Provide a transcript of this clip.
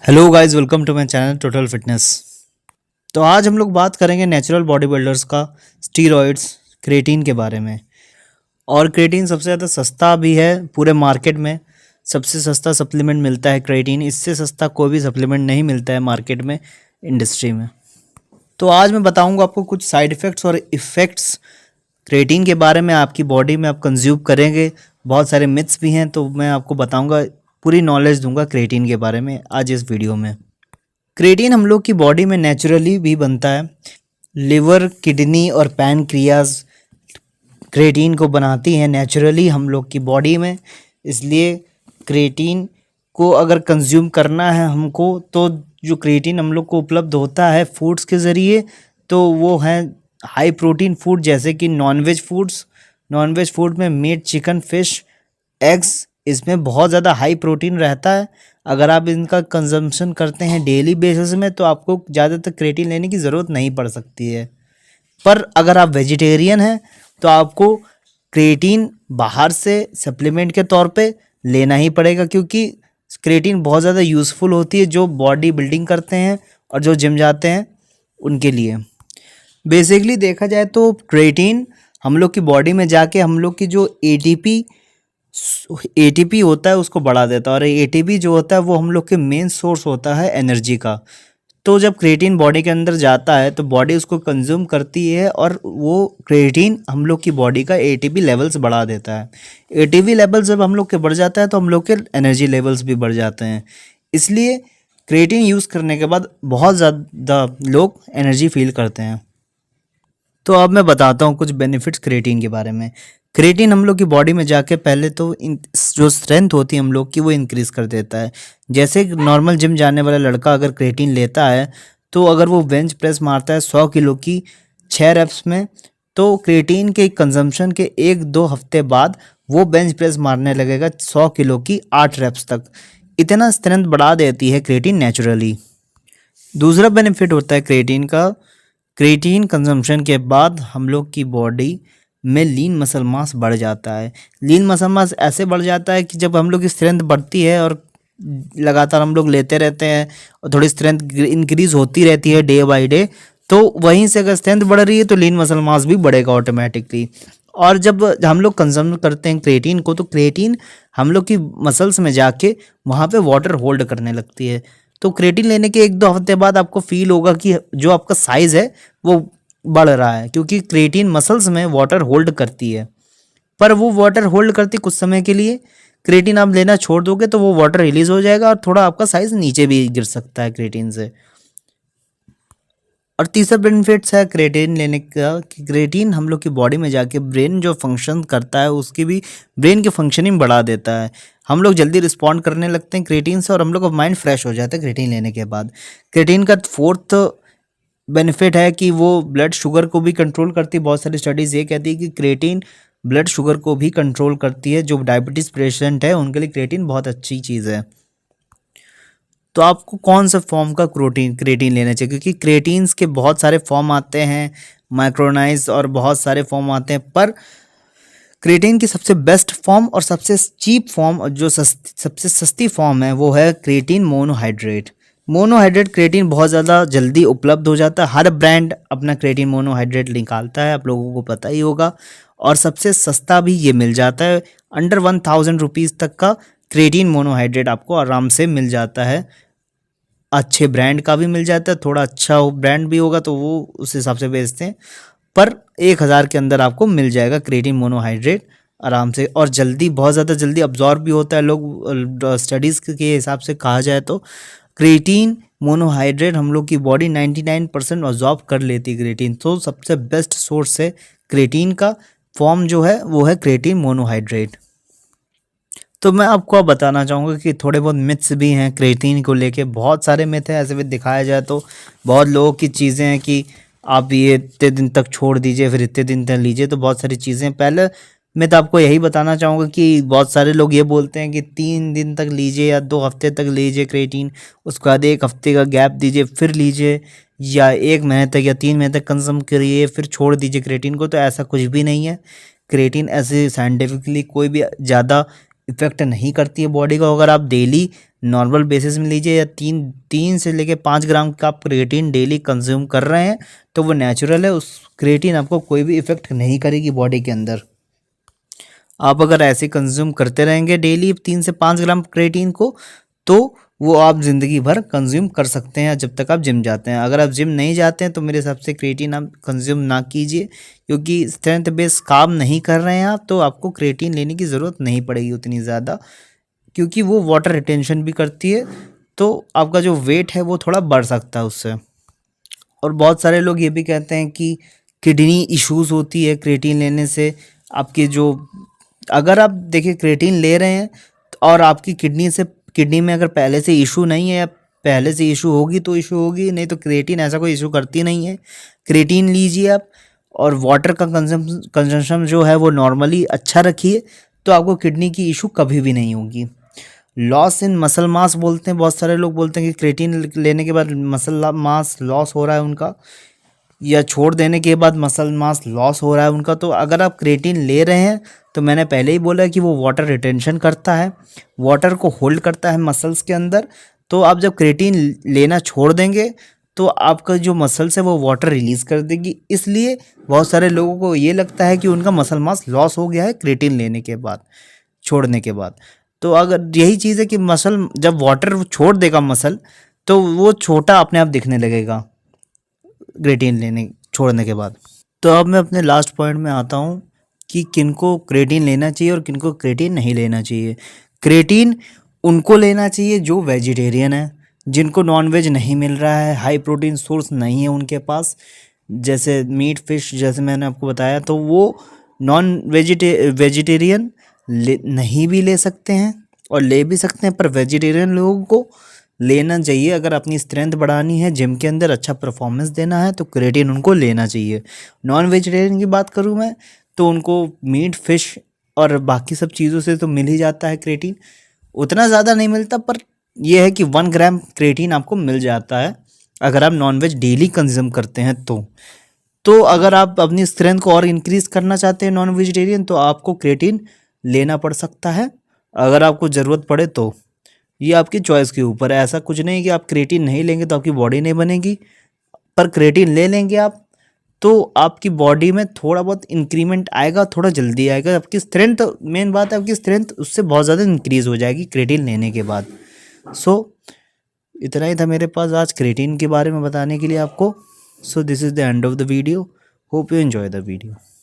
Hello guys, welcome to my channel total fitness. तो आज हम लोग बात करेंगे नेचुरल बॉडी बिल्डर्स का स्टीरॉयड्स क्रेटीन के बारे में। और क्रेटीन सबसे ज़्यादा सस्ता भी है पूरे मार्केट में। सबसे सस्ता सप्लीमेंट मिलता है क्रेटीन, इससे सस्ता कोई भी सप्लीमेंट नहीं मिलता है मार्केट में, इंडस्ट्री में। तो आज मैं बताऊंगा आपको कुछ साइड इफ़ेक्ट्स और इफ़ेक्ट्स क्रेटीन के बारे में। आपकी बॉडी में आप कंज्यूम करेंगे, बहुत सारे मिथ्स भी हैं, तो मैं आपको बताऊंगा, पूरी नॉलेज दूंगा क्रेटीन के बारे में आज इस वीडियो में। क्रेटीन हम लोग की बॉडी में नेचुरली भी बनता है। लिवर, किडनी और पैनक्रियाज क्रेटीन को बनाती हैं नेचुरली हम लोग की बॉडी में। इसलिए क्रेटीन को अगर कंज्यूम करना है हमको, तो जो क्रेटीन हम लोग को उपलब्ध होता है फूड्स के ज़रिए, तो वो हैं हाई प्रोटीन फूड, जैसे कि नॉनवेज फूड्स। नॉनवेज फूड में मीट, चिकन, फिश, एग्स, इसमें बहुत ज़्यादा हाई प्रोटीन रहता है। अगर आप इनका कंजम्पशन करते हैं डेली बेसिस में, तो आपको ज़्यादातर क्रेटीन लेने की ज़रूरत नहीं पड़ सकती है। पर अगर आप वेजिटेरियन हैं तो आपको क्रेटीन बाहर से सप्लीमेंट के तौर पे लेना ही पड़ेगा, क्योंकि क्रेटीन बहुत ज़्यादा यूज़फुल होती है जो बॉडी बिल्डिंग करते हैं और जो जिम जाते हैं उनके लिए। बेसिकली देखा जाए तो क्रेटीन हम लोग की बॉडी में जाके हम लोग की जो एटीपी होता है उसको बढ़ा देता है, और एटीपी जो होता है वो हम लोग के मेन सोर्स होता है एनर्जी का। तो जब क्रेटीन बॉडी के अंदर जाता है तो बॉडी उसको कंज्यूम करती है, और वो क्रेटीन हम लोग की बॉडी का एटीपी लेवल्स बढ़ा देता है। एटीपी लेवल जब हम लोग के बढ़ जाता है तो हम लोग के एनर्जी लेवल्स भी बढ़ जाते हैं। इसलिए क्रेटीन यूज़ करने के बाद बहुत ज़्यादा लोग एनर्जी फील करते हैं। तो अब मैं बताता हूँ कुछ बेनिफिट्स क्रेटीन के बारे में। क्रेटीन हम लोग की बॉडी में जाके पहले तो जो स्ट्रेंथ होती है हम लोग की वो इंक्रीज़ कर देता है। जैसे नॉर्मल जिम जाने वाला लड़का अगर क्रेटीन लेता है, तो अगर वो बेंच प्रेस मारता है 100 किलो की 6 रेप्स में, तो क्रेटीन के कंजम्पशन के 1-2 हफ्ते बाद वो बेंच प्रेस मारने लगेगा 100 किलो की 8 रेप्स तक। इतना स्ट्रेंथ बढ़ा देती है क्रेटीन नेचुरली। दूसरा बेनिफिट होता है क्रेटीन का, क्रेटीन कंजम्पशन के बाद हम लोग की बॉडी में लीन मसल मास बढ़ जाता है। लीन मसल मास ऐसे बढ़ जाता है कि जब हम लोग की स्ट्रेंथ बढ़ती है और लगातार हम लोग लेते रहते हैं और थोड़ी स्ट्रेंथ इंक्रीज होती रहती है डे बाय डे, तो वहीं से अगर स्ट्रेंथ बढ़ रही है तो लीन मसल मास भी बढ़ेगा ऑटोमेटिकली। और जब हम लोग कंज्यूम करते हैं क्रेटीन को, तो क्रेटीन हम लोग की मसल्स में जाके वहाँ पे वाटर होल्ड करने लगती है। तो क्रेटीन लेने के 1-2 हफ्ते बाद आपको फील होगा कि जो आपका साइज़ है वो बढ़ रहा है, क्योंकि क्रेटीन मसल्स में वाटर होल्ड करती है। पर वो वाटर होल्ड करती कुछ समय के लिए। क्रेटीन आप लेना छोड़ दोगे तो वो वाटर रिलीज हो जाएगा और थोड़ा आपका साइज नीचे भी गिर सकता है क्रेटीन से। और तीसरा बेनिफिट्स है क्रेटीन लेने का कि क्रेटीन हम लोग की बॉडी में जाके ब्रेन जो फंक्शन करता है उसकी भी, ब्रेन की फंक्शनिंग बढ़ा देता है। हम लोग जल्दी रिस्पॉन्ड करने लगते हैं क्रेटीन से, और हम लोग का माइंड फ्रेश हो जाता है क्रेटीन लेने के बाद। क्रेटीन का फोर्थ बेनिफिट है कि वो ब्लड शुगर को भी कंट्रोल करती है। बहुत सारी स्टडीज़ ये कहती है कि क्रेटीन ब्लड शुगर को भी कंट्रोल करती है। जो डायबिटीज़ पेशेंट है उनके लिए क्रेटीन बहुत अच्छी चीज़ है। तो आपको कौन सा फॉर्म का क्रेटीन लेना चाहिए, क्योंकि क्रेटीन्स के बहुत सारे फॉर्म आते हैं, माइक्रोनाइज और बहुत सारे फॉर्म आते हैं। पर क्रेटीन की सबसे बेस्ट फॉर्म और सबसे चीप फॉर्म, जो सबसे सस्ती फॉर्म है, वो है क्रेटीन मोनोहाइड्रेट। मोनोहाइड्रेट क्रेटीन बहुत ज़्यादा जल्दी उपलब्ध हो जाता है। हर ब्रांड अपना क्रेटीन मोनोहाइड्रेट निकालता है, आप लोगों को पता ही होगा। और सबसे सस्ता भी ये मिल जाता है। अंडर 1000 रुपीज़ तक का क्रेटीन मोनोहाइड्रेट आपको आराम से मिल जाता है। अच्छे ब्रांड का भी मिल जाता है, थोड़ा अच्छा ब्रांड भी होगा तो वो उस हिसाब से बेचते हैं। पर 1000 के अंदर आपको मिल जाएगा क्रेटीन मोनोहाइड्रेट आराम से, और जल्दी, बहुत ज़्यादा जल्दी अब्जॉर्ब भी होता है। लोग स्टडीज़ के हिसाब से कहा जाए तो क्रेटीन मोनोहाइड्रेट हम लोग की बॉडी 99% अब्जॉर्ब कर लेती है क्रेटीन। तो सबसे बेस्ट सोर्स है क्रेटीन का फॉर्म जो है वो है क्रेटीन मोनोहाइड्रेट। तो मैं आपको अब बताना चाहूँगा कि थोड़े बहुत मिथ्स भी हैं क्रेटीन को लेके। बहुत सारे मिथ हैं, ऐसे भी दिखाया जाए तो बहुत लोगों की चीज़ें हैं कि आप ये इतने दिन तक छोड़ दीजिए, फिर इतने दिन तक लीजिए। तो बहुत सारी चीज़ें, पहले मैं तो आपको यही बताना चाहूँगा कि बहुत सारे लोग ये बोलते हैं कि 3 दिन तक लीजिए या 2 हफ्ते तक लीजिए क्रेटीन, उसके बाद 1 हफ्ते का गैप दीजिए फिर लीजिए, या 1 महीने तक या 3 महीने तक कंज्यूम करिए फिर छोड़ दीजिए क्रेटीन को। तो ऐसा कुछ भी नहीं है। क्रेटीन ऐसे साइंटिफिकली कोई भी ज़्यादा इफ़ेक्ट नहीं करती है बॉडी को। अगर आप डेली नॉर्मल बेसिस में लीजिए या 3 से लेके 5 ग्राम का आप क्रिएटिन डेली कंज्यूम कर रहे हैं तो वो नेचुरल है। उस क्रिएटिन आपको कोई भी इफ़ेक्ट नहीं करेगी बॉडी के अंदर। आप अगर ऐसे कंज्यूम करते रहेंगे डेली 3 से 5 ग्राम क्रिएटिन को, तो वो आप ज़िंदगी भर कंज्यूम कर सकते हैं जब तक आप जिम जाते हैं। अगर आप जिम नहीं जाते हैं तो मेरे हिसाब से क्रिएटिन आप कंज्यूम ना कीजिए, क्योंकि स्ट्रेंथ बेस्ड काम नहीं कर रहे हैं आप, तो आपको क्रिएटिन लेने की ज़रूरत नहीं पड़ेगी उतनी ज़्यादा, क्योंकि वो वाटर रिटेंशन भी करती है, तो आपका जो वेट है वो थोड़ा बढ़ सकता है उससे। और बहुत सारे लोग ये भी कहते हैं कि किडनी इश्यूज़ होती है क्रिएटिन लेने से। आपके जो, अगर आप देखिए क्रिएटिन ले रहे हैं और आपकी किडनी में अगर पहले से इशू नहीं है या पहले से इशू होगी तो इशू होगी, नहीं तो क्रिएटिन ऐसा कोई इशू करती नहीं है। क्रिएटिन लीजिए आप, और वाटर का कंजम्पशन जो है वो नॉर्मली अच्छा रखिए, तो आपको किडनी की इशू कभी भी नहीं होगी। लॉस इन मसल मास बोलते हैं, बहुत सारे लोग बोलते हैं कि क्रिएटिन लेने के बाद मसल मास लॉस हो रहा है उनका, या छोड़ देने के बाद मसल मास लॉस हो रहा है उनका। तो अगर आप क्रिएटिन ले रहे हैं तो मैंने पहले ही बोला कि वो वाटर रिटेंशन करता है, वाटर को होल्ड करता है मसल्स के अंदर। तो आप जब क्रिएटिन लेना छोड़ देंगे तो आपका जो मसल्स है वो वाटर रिलीज़ कर देगी, इसलिए बहुत सारे लोगों को ये लगता है कि उनका मसल मास लॉस हो गया है क्रिएटिन लेने के बाद, छोड़ने के बाद। तो अगर यही चीज़ है कि मसल जब वाटर छोड़ देगा मसल, तो वो छोटा अपने आप दिखने लगेगा क्रिएटिन लेने छोड़ने के बाद। तो अब मैं अपने लास्ट पॉइंट में आता हूँ कि किनको क्रिएटिन लेना चाहिए और किनको क्रिएटिन नहीं लेना चाहिए। क्रिएटिन उनको लेना चाहिए जो वेजिटेरियन है, जिनको नॉनवेज नहीं मिल रहा है, हाई प्रोटीन सोर्स नहीं है उनके पास, जैसे मीट फिश जैसे मैंने आपको बताया, तो वो नॉन वेजिटेरियन नहीं भी ले सकते हैं और ले भी सकते हैं, पर वेजिटेरियन लोगों को लेना चाहिए। अगर अपनी स्ट्रेंथ बढ़ानी है, जिम के अंदर अच्छा परफॉर्मेंस देना है, तो क्रिएटिन उनको लेना चाहिए। नॉन वेजिटेरियन की बात करूँ मैं, तो उनको मीट फिश और बाकी सब चीज़ों से तो मिल ही जाता है क्रिएटिन, उतना ज़्यादा नहीं मिलता, पर यह है कि 1 ग्राम क्रिएटिन आपको मिल जाता है अगर आप नॉनवेज डेली कंज्यूम करते हैं तो अगर आप अपनी स्ट्रेंथ को और इंक्रीज़ करना चाहते हैं नॉन वेजिटेरियन, तो आपको क्रिएटिन लेना पड़ सकता है अगर आपको ज़रूरत पड़े तो। ये आपकी चॉइस के ऊपर है, ऐसा कुछ नहीं कि आप क्रिएटिन नहीं लेंगे तो आपकी बॉडी नहीं बनेगी, पर क्रिएटिन ले लेंगे आप तो आपकी बॉडी में थोड़ा बहुत इंक्रीमेंट आएगा, थोड़ा जल्दी आएगा। आपकी स्ट्रेंथ, मेन बात है, आपकी स्ट्रेंथ उससे बहुत ज़्यादा इंक्रीज़ हो जाएगी क्रिएटिन लेने के बाद। सो इतना ही था मेरे पास आज क्रिएटिन के बारे में बताने के लिए आपको। So this is the end of the video, hope you enjoy the video.